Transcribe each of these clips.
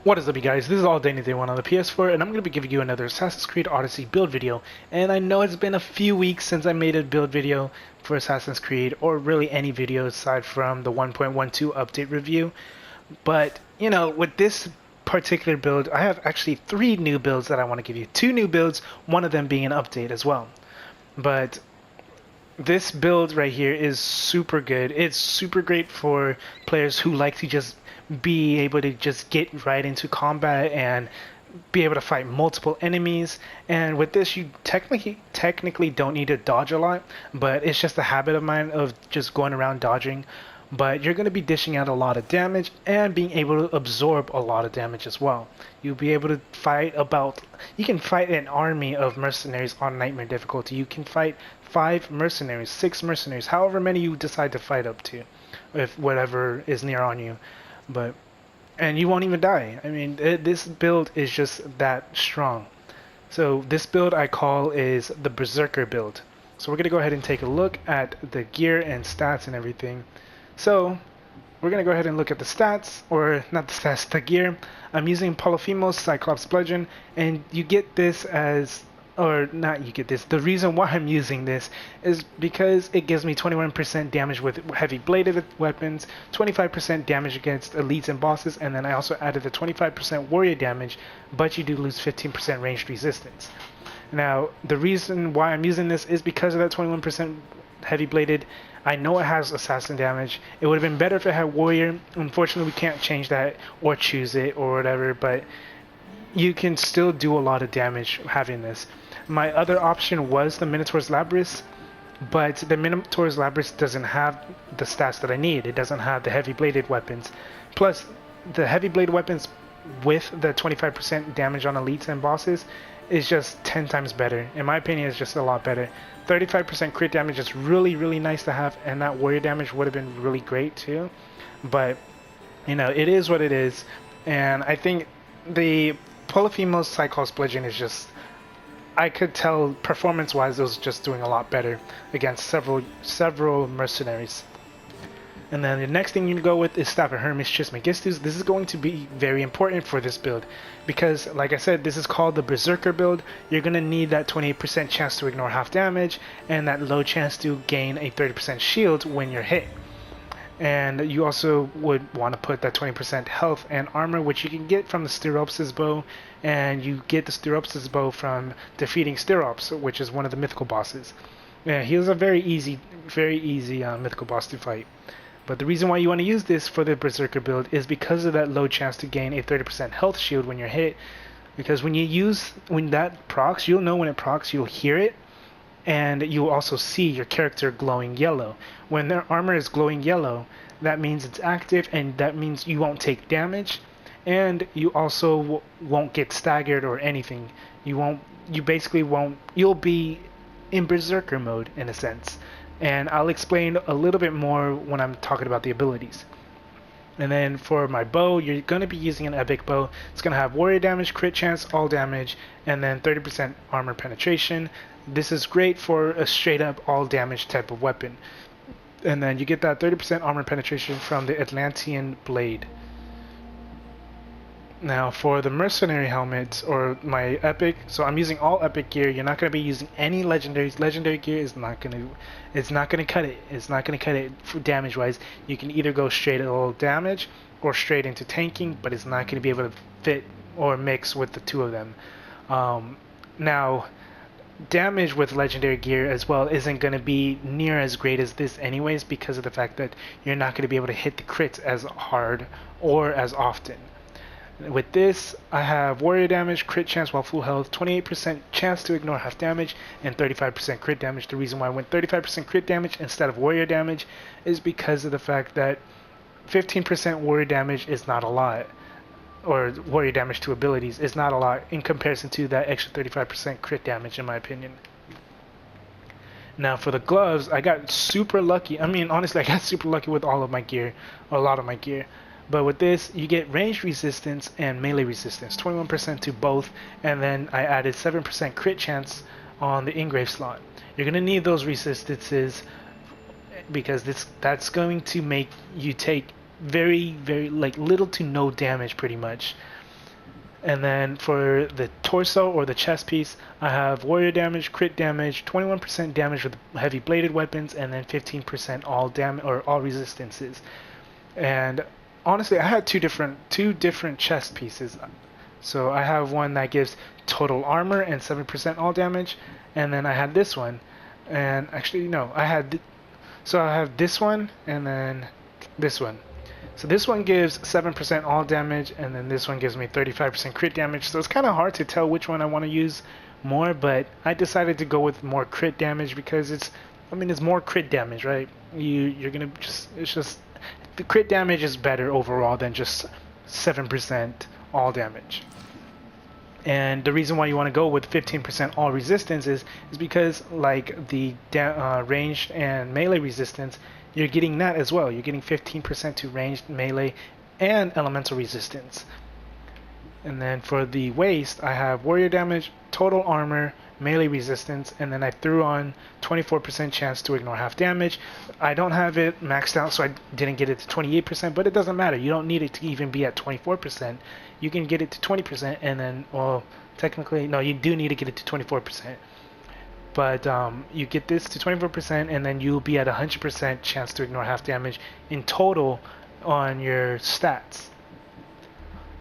What is up, you guys? This is All Danny Day 1 on the PS4, and I'm going to be giving you another Assassin's Creed Odyssey build video. And I know it's been a few weeks since I made a build video for Assassin's Creed, or really any video aside from the 1.12 update review. But, you know, with this particular build, I have actually 3 new builds that I want to give you. 2 new builds, one of them being an update as well. But this build right here is super good. It's super great for players who like to just be able to just get right into combat and be able to fight multiple enemies. And with this, you technically don't need to dodge a lot, but it's just a habit of mine of just going around dodging. But you're going to be dishing out a lot of damage and being able to absorb a lot of damage as well. You'll be able to fight you can fight an army of mercenaries on Nightmare difficulty. You can fight 5 mercenaries, 6 mercenaries, however many you decide to fight up to, if whatever is near on you. And you won't even die. I mean, this build is just that strong. So this build I call is the Berserker build. So we're going to go ahead and take a look at the gear and stats and everything. So we're going to go ahead and look at the stats, or not the stats, the gear. I'm using Polyphemus Cyclops Bludgeon, and you get this as, or not you get this, the reason why I'm using this is because it gives me 21% damage with heavy bladed weapons, 25% damage against elites and bosses, and then I also added the 25% warrior damage, but you do lose 15% ranged resistance. Now, the reason why I'm using this is because of that 21% heavy bladed. I know it has assassin damage. It would have been better if it had warrior. Unfortunately, we can't change that or choose it or whatever, but you can still do a lot of damage having this. My other option was the Minotaur's Labyrinth, but the Minotaur's Labyrinth doesn't have the stats that I need. It doesn't have the heavy bladed weapons. Plus, the heavy bladed weapons with the 25% damage on elites and bosses is just 10 times better. In my opinion, it's just a lot better. 35% crit damage is really, really nice to have, and that warrior damage would have been really great too. But, you know, it is what it is, and I think the Polyphemus Cyclops Bludgeon is just, I could tell performance-wise it was just doing a lot better against several mercenaries. And then the next thing you go with is Staff of Hermes Trismegistus. This is going to be very important for this build because, like I said, this is called the Berserker build. You're going to need that 28% chance to ignore half damage and that low chance to gain a 30% shield when you're hit. And you also would want to put that 20% health and armor, which you can get from the Steropsis bow, and you get the Steropsis bow from defeating Sterops, which is one of the mythical bosses. Yeah, he was a very easy mythical boss to fight. But the reason why you want to use this for the Berserker build is because of that low chance to gain a 30% health shield when you're hit. Because when that procs, you'll know when it procs, you'll hear it, and you'll also see your character glowing yellow. When their armor is glowing yellow, that means it's active, and that means you won't take damage, and you also won't get staggered or anything. You'll be in Berserker mode in a sense. And I'll explain a little bit more when I'm talking about the abilities. And then for my bow, you're going to be using an epic bow. It's going to have warrior damage, crit chance, all damage, and then 30% armor penetration. This is great for a straight up all damage type of weapon. And then you get that 30% armor penetration from the Atlantean blade. Now for the mercenary helmet, or my epic, so I'm using all epic gear. You're not going to be using any legendaries. Legendary gear is not going to cut it. It's not going to cut it for damage wise. You can either go straight at all damage or straight into tanking, but it's not going to be able to fit or mix with the two of them. Now damage with legendary gear as well isn't going to be near as great as this anyways, because of the fact that you're not going to be able to hit the crits as hard or as often. With this, I have warrior damage, crit chance while full health, 28% chance to ignore half damage, and 35% crit damage. The reason why I went 35% crit damage instead of warrior damage is because of the fact that 15% warrior damage is not a lot, or warrior damage to abilities is not a lot in comparison to that extra 35% crit damage, in my opinion. Now for the gloves, I got super lucky. I mean, honestly, I got super lucky with all of my gear, or a lot of my gear. But with this, you get ranged resistance and melee resistance, 21% to both, and then I added 7% crit chance on the engrave slot. You're going to need those resistances because that's going to make you take very, very little to no damage pretty much. And then for the torso or the chest piece, I have warrior damage, crit damage, 21% damage with heavy bladed weapons, and then 15% all damage or all resistances. And honestly, I had two different chest pieces. So I have one that gives total armor and 7% all damage, and then I had this one. And actually, no, I have this one and then this one. So this one gives 7% all damage, and then this one gives me 35% crit damage. So it's kind of hard to tell which one I want to use more, but I decided to go with more crit damage because it's more crit damage, right? It's just the crit damage is better overall than just 7% all damage. And the reason why you want to go with 15% all resistance is because like the ranged and melee resistance, you're getting that as well. You're getting 15% to ranged, melee, and elemental resistance. And then for the waist, I have warrior damage, total armor, melee resistance, and then I threw on 24% chance to ignore half damage. I don't have it maxed out, so I didn't get it to 28%, but it doesn't matter. You don't need it to even be at 24%. You can get it to 20%, and then, well, technically, no, you do need to get it to 24%. But you get this to 24%, and then you'll be at 100% chance to ignore half damage in total on your stats.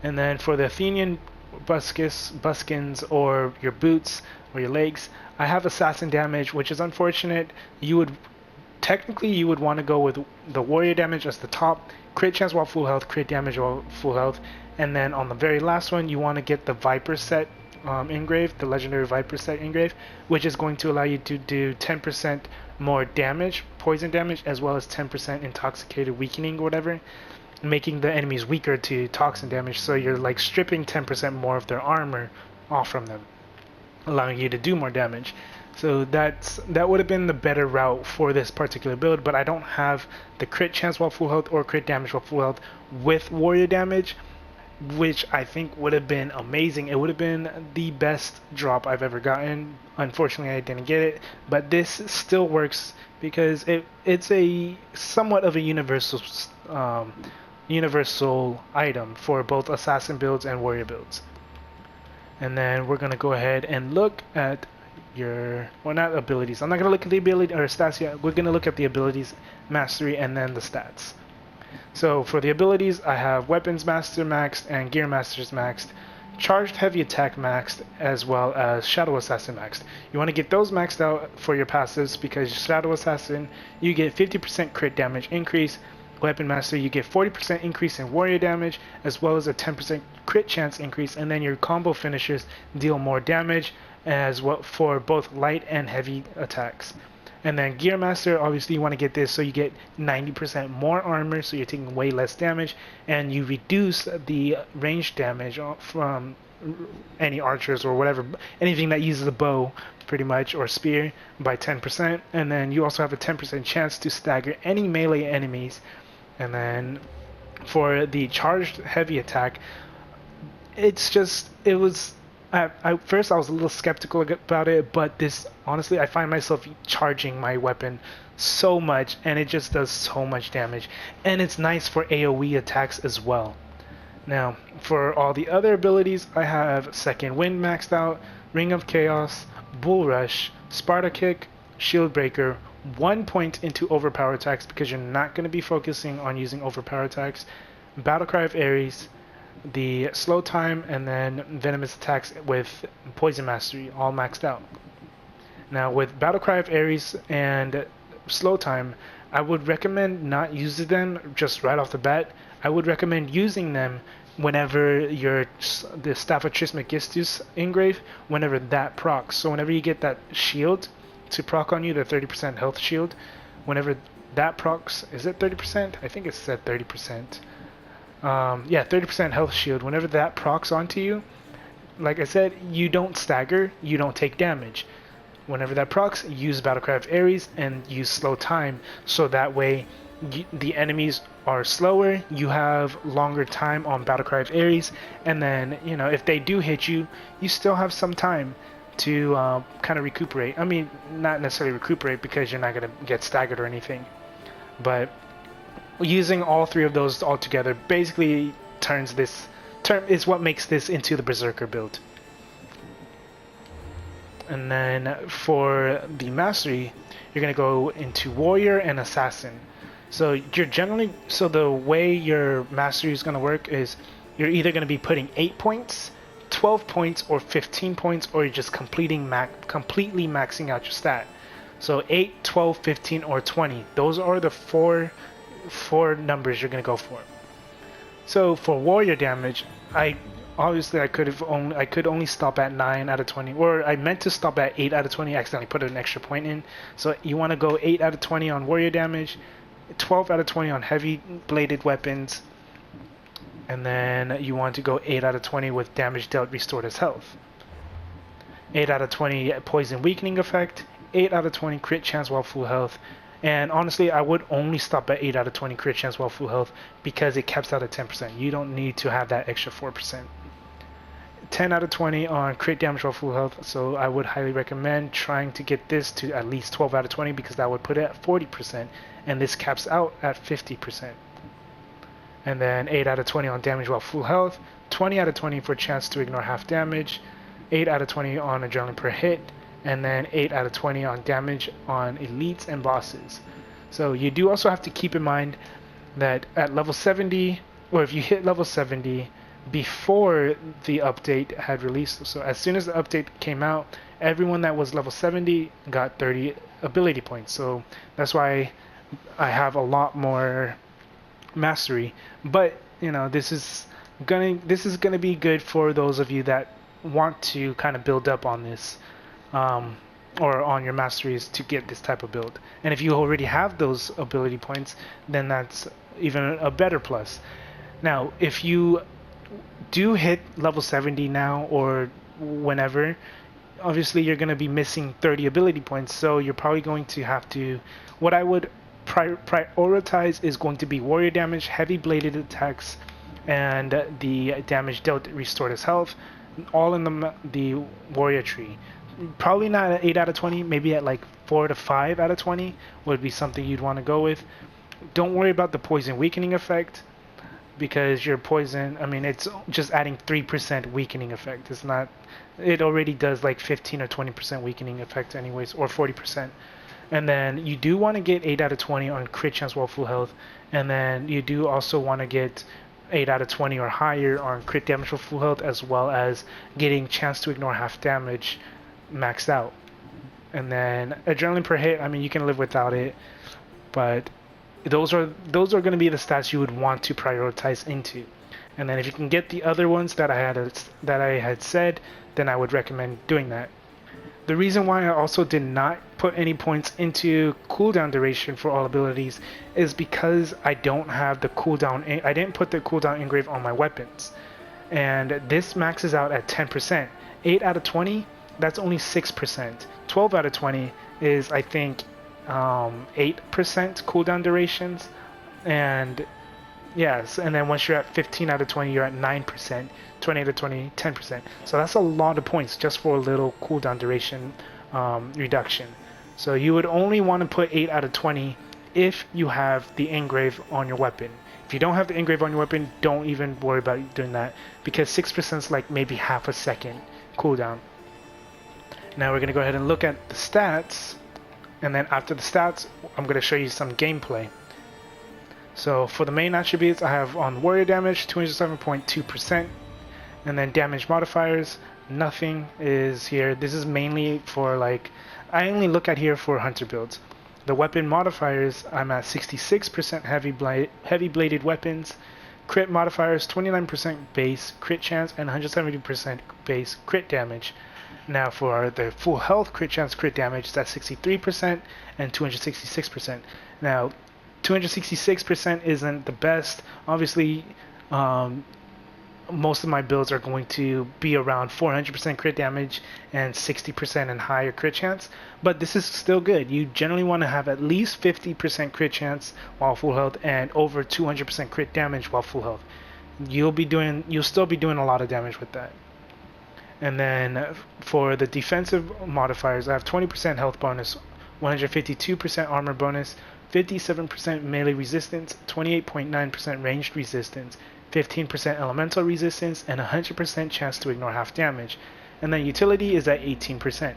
And then for the Athenian buskins or your boots or your legs, I have assassin damage, which is unfortunate. You would want to go with the warrior damage as the top, crit chance while full health, crit damage while full health, and then on the very last one you want to get the Viper set engrave, the legendary Viper set engrave, which is going to allow you to do 10% more damage, poison damage, as well as 10% intoxicated weakening or whatever, making the enemies weaker to toxin damage. So you're like stripping 10% more of their armor off from them, allowing you to do more damage. So that would have been the better route for this particular build, but I don't have the crit chance while full health or crit damage while full health with warrior damage, which I think would have been amazing. It would have been the best drop I've ever gotten. Unfortunately, I didn't get it, but this still works because it's a somewhat of a universal item for both assassin builds and warrior builds. And then we're going to go ahead and look at not abilities. I'm not going to look at the ability or stats yet. We're going to look at the abilities, mastery, and then the stats. So for the abilities, I have Weapons Master maxed and Gear Masters maxed, Charged Heavy Attack maxed, as well as Shadow Assassin maxed. You want to get those maxed out for your passives because Shadow Assassin, you get 50% crit damage increase. Weapon Master, you get 40% increase in warrior damage, as well as a 10% crit chance increase, and then your combo finishers deal more damage as well for both light and heavy attacks. And then Gear Master, obviously you want to get this so you get 90% more armor, so you're taking way less damage, and you reduce the range damage from any archers or whatever, anything that uses a bow pretty much, or spear, by 10%. And then you also have a 10% chance to stagger any melee enemies. And then for the charged heavy attack, at first I was a little skeptical about it, but honestly, I find myself charging my weapon so much, and it just does so much damage. And it's nice for AoE attacks as well. Now, for all the other abilities, I have Second Wind maxed out, Ring of Chaos, Bull Rush, Sparta Kick, Shield Breaker, 1 point into overpower attacks because you're not going to be focusing on using overpower attacks, Battle Cry of Ares, the slow time, and then venomous attacks with poison mastery all maxed out. Now with Battle Cry of Ares and slow time, I would recommend not using them just right off the bat. I would recommend using them whenever the Staff of Trismegistus engrave, whenever that procs. So whenever you get that shield to proc on you, the 30% health shield, whenever that procs, is it 30%? I think it said 30%. Yeah, 30% health shield. Whenever that procs onto you, like I said, you don't stagger, you don't take damage. Whenever that procs, use Battlecry of Ares and use slow time, so that way the enemies are slower, you have longer time on Battlecry of Ares, and then, if they do hit you, you still have some time to kind of recuperate. I mean, not necessarily recuperate because you're not going to get staggered or anything, but using all three of those all together basically turns is what makes this into the Berserker build. And then for the mastery, you're gonna go into warrior and assassin. So the way your mastery is gonna work is you're either gonna be putting 8 points, 12 points, or 15 points, or you're just completely maxing out your stat. So 8, 12, 15, or 20. Those are the four numbers you're gonna go for. So for warrior damage, I could only stop at 9 out of 20, or I meant to stop at 8 out of 20. I accidentally put an extra point in. So you want to go 8 out of 20 on warrior damage, 12 out of 20 on heavy bladed weapons, and then you want to go 8 out of 20 with damage dealt restored as health. 8 out of 20 poison weakening effect, 8 out of 20 crit chance while full health. And honestly, I would only stop at 8 out of 20 crit chance while full health because it caps out at 10%. You don't need to have that extra 4%. 10 out of 20 on crit damage while full health, so I would highly recommend trying to get this to at least 12 out of 20 because that would put it at 40%, and this caps out at 50%. And then 8 out of 20 on damage while full health, 20 out of 20 for chance to ignore half damage, 8 out of 20 on adrenaline per hit, and then 8 out of 20 on damage on elites and bosses. So you do also have to keep in mind that at level 70, or if you hit level 70, before the update had released, so as soon as the update came out, everyone that was level 70 got 30 ability points. So that's why I have a lot more mastery. But you know, this is gonna be good for those of you that want to kind of build up on this, or on your masteries to get this type of build. And if you already have those ability points, then that's even a better plus. Now, if you do hit level 70 now or whenever, obviously you're going to be missing 30 ability points, so you're probably going to have to, what I would prioritize is going to be warrior damage, heavy bladed attacks, and the damage dealt restored as health, all in the warrior tree. Probably not at 8 out of 20, maybe at like 4 to 5 out of 20 would be something you'd want to go with. Don't worry about the poison weakening effect, because your poison, I mean, it's just adding 3% weakening effect. It's not, it already does like 15 or 20% weakening effect anyways, or 40%. And then you do want to get 8 out of 20 on crit chance while full health, and then you do also want to get 8 out of 20 or higher on crit damage for full health, as well as getting chance to ignore half damage maxed out. And then adrenaline per hit, I mean, you can live without it, but those are going to be the stats you would want to prioritize into. And then if you can get the other ones that I had said, then I would recommend doing that. The reason why I also did not put any points into cooldown duration for all abilities is because I don't have the cooldown. I didn't put the cooldown engrave on my weapons, and this maxes out at 10%. 8 out of 20, that's only 6%. 12 out of 20 is, I think, 8% cooldown durations, and yes, and then once you're at 15 out of 20, you're at 9%, 20 out of 20, 10%. So that's a lot of points just for a little cooldown duration reduction. So you would only want to put 8 out of 20 if you have the engrave on your weapon. If you don't have the engrave on your weapon, don't even worry about doing that, because 6% is like maybe half a second cooldown. Now we're going to go ahead and look at the stats. And then after the stats, I'm going to show you some gameplay. So for the main attributes, I have on warrior damage 207.2%, and then damage modifiers, nothing is here. This is mainly for, like, I only look at here for hunter builds. The weapon modifiers, I'm at 66% heavy bladed weapons. Crit modifiers, 29% base crit chance and 170% base crit damage. Now for the full health crit chance crit damage, that's 63% and 266%. Now 266% isn't the best. Obviously, most of my builds are going to be around 400% crit damage and 60% and higher crit chance, but this is still good. You generally want to have at least 50% crit chance while full health and over 200% crit damage while full health. You'll still be doing a lot of damage with that. And then for the defensive modifiers, I have 20% health bonus, 152% armor bonus, 57% melee resistance, 28.9% ranged resistance, 15% elemental resistance, and 100% chance to ignore half damage. And then utility is at 18%.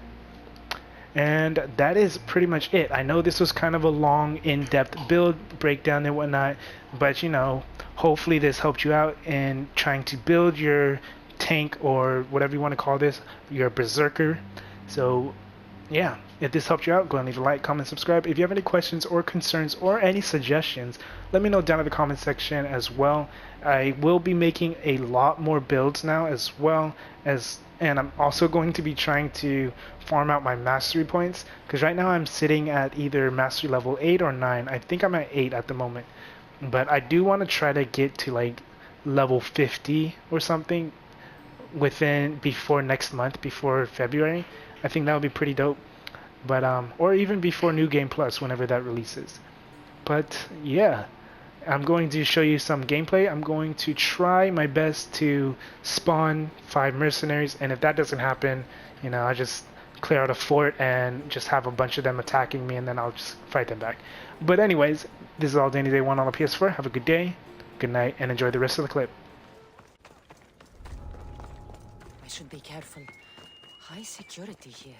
And that is pretty much it. I know this was kind of a long, in-depth build breakdown and whatnot, but you know, hopefully this helped you out in trying to build your tank, or whatever you want to call this, your Berserker. So yeah, if this helped you out, go and leave a like, comment, subscribe. If you have any questions or concerns or any suggestions, let me know down in the comment section as well. I will be making a lot more builds now as well as, and I'm also going to be trying to farm out my mastery points, because right now I'm sitting at either mastery level 8 or 9. I think I'm at 8 at the moment, but I do want to try to get to like level 50 or something before next month, before February. I think that would be pretty dope. But or even before New Game Plus, whenever that releases. But yeah, I'm going to show you some gameplay. I'm going to try my best to spawn 5 mercenaries, and if that doesn't happen, you know, I just clear out a fort and just have a bunch of them attacking me, and then I'll just fight them back. But anyways, this is all Danny Day 1 on the PS4. Have a good day, good night, and enjoy the rest of the clip. I should be careful. High security here.